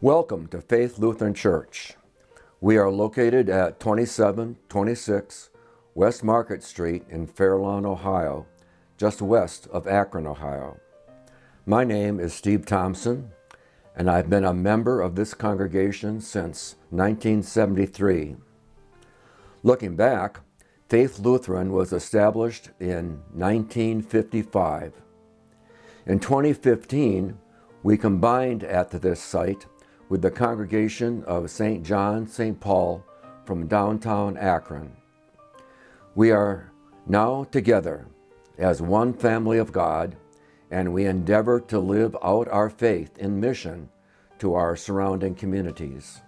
Welcome to Faith Lutheran Church. We are located at 2726 West Market Street in Fairlawn, Ohio, just west of Akron, Ohio. My name is Steve Thompson, and I've been a member of this congregation since 1973. Looking back, Faith Lutheran was established in 1955. In 2015, we combined at this site with the congregation of St. John St. Paul from downtown Akron. We are now together as one family of God, and we endeavor to live out our faith in mission to our surrounding communities.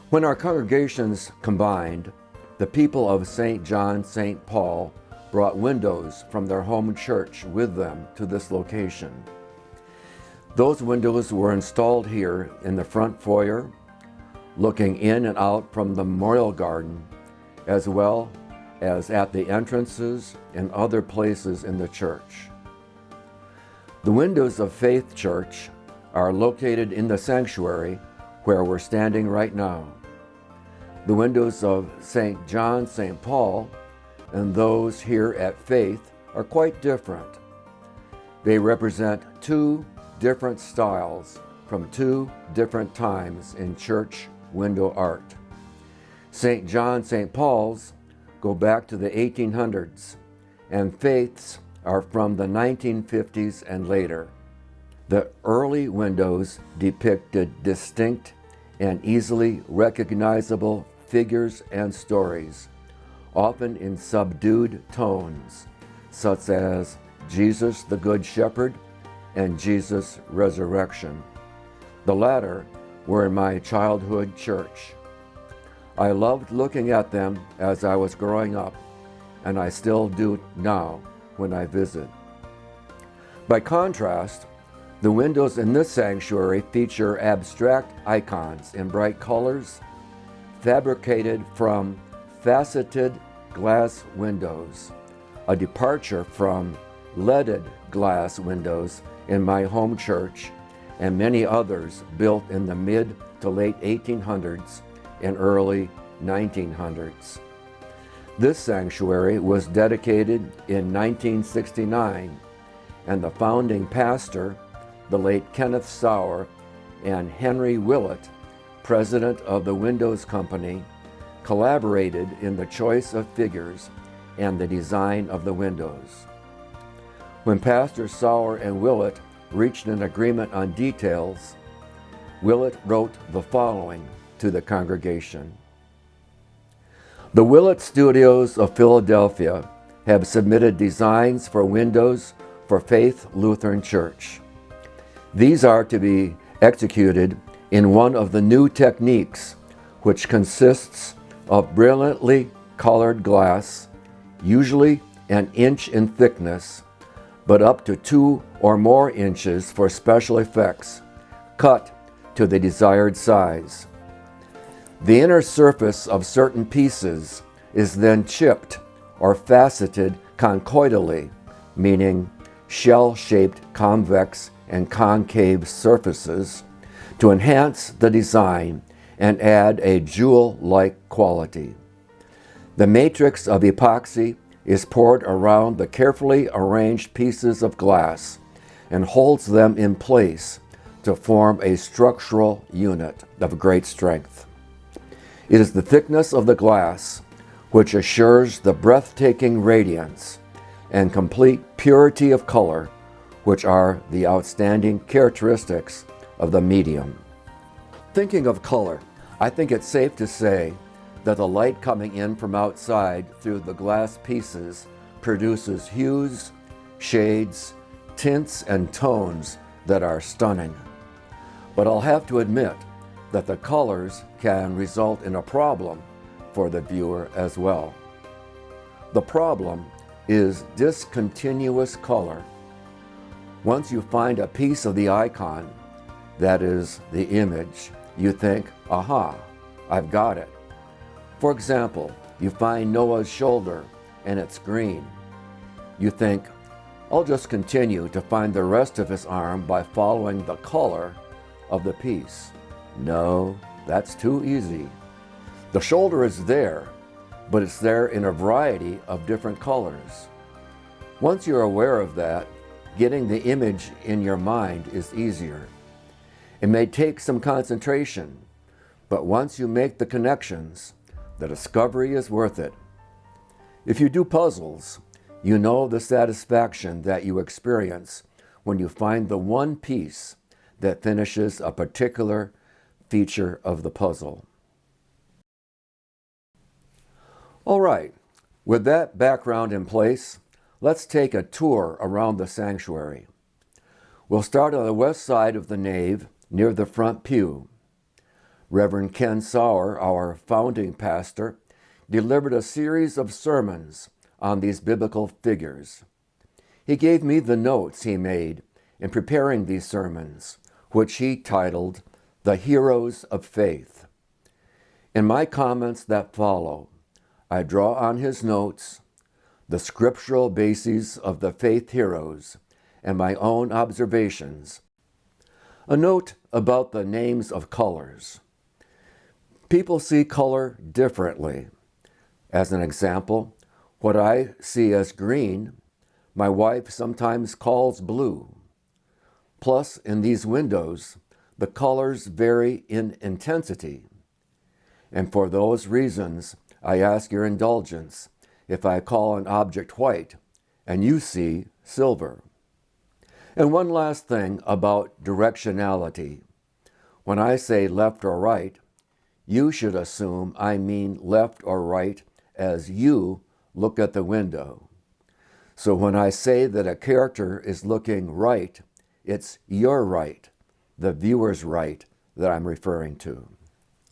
When our congregations combined, the people of St. John St. Paul brought windows from their home church with them to this location. Those windows were installed here in the front foyer, looking in and out from the memorial garden, as well as at the entrances and other places in the church. The windows of Faith Church are located in the sanctuary where we're standing right now. The windows of St. John St. Paul and those here at Faith are quite different. They represent two different styles from two different times in church window art. St. John St. Paul's go back to the 1800s, and Faith's are from the 1950s and later. The early windows depicted distinct and easily recognizable figures and stories, often in subdued tones, such as Jesus the Good Shepherd and Jesus' resurrection. The latter were in my childhood church. I loved looking at them as I was growing up, and I still do now when I visit. By contrast, the windows in this sanctuary feature abstract icons in bright colors, fabricated from faceted glass windows, a departure from leaded glass windows in my home church and many others built in the mid to late 1800s and early 1900s. This sanctuary was dedicated in 1969, and the founding pastor, the late Kenneth Sauer, and Henry Willett, president of the Windows Company, collaborated in the choice of figures and the design of the windows. When Pastor Sauer and Willett reached an agreement on details, Willett wrote the following to the congregation. The Willett Studios of Philadelphia have submitted designs for windows for Faith Lutheran Church. These are to be executed in one of the new techniques, which consists of brilliantly colored glass, usually an inch in thickness, but up to 2 or more inches for special effects, cut to the desired size. The inner surface of certain pieces is then chipped or faceted conchoidally, meaning shell-shaped convex and concave surfaces, to enhance the design and add a jewel-like quality. The matrix of epoxy is poured around the carefully arranged pieces of glass and holds them in place to form a structural unit of great strength. It is the thickness of the glass which assures the breathtaking radiance and complete purity of color, which are the outstanding characteristics of the medium. Thinking of color, I think it's safe to say that the light coming in from outside through the glass pieces produces hues, shades, tints, and tones that are stunning. But I'll have to admit that the colors can result in a problem for the viewer as well. The problem is discontinuous color. Once you find a piece of the icon, that is the image, you think, aha, I've got it. For example, you find Noah's shoulder and it's green. You think, I'll just continue to find the rest of his arm by following the color of the piece. No, that's too easy. The shoulder is there, but it's there in a variety of different colors. Once you're aware of that, getting the image in your mind is easier. It may take some concentration, but once you make the connections, the discovery is worth it. If you do puzzles, you know the satisfaction that you experience when you find the one piece that finishes a particular feature of the puzzle. All right, with that background in place, let's take a tour around the sanctuary. We'll start on the west side of the nave near the front pew. Reverend Ken Sauer, our founding pastor, delivered a series of sermons on these biblical figures. He gave me the notes he made in preparing these sermons, which he titled The Heroes of Faith. In my comments that follow, I draw on his notes, the scriptural bases of the faith heroes, and my own observations. A note about the names of colors. People see color differently. As an example, what I see as green, my wife sometimes calls blue. Plus, in these windows, the colors vary in intensity. And for those reasons, I ask your indulgence if I call an object white and you see silver. And one last thing about directionality. When I say left or right, you should assume I mean left or right as you look at the window. So when I say that a character is looking right, it's your right, the viewer's right, that I'm referring to.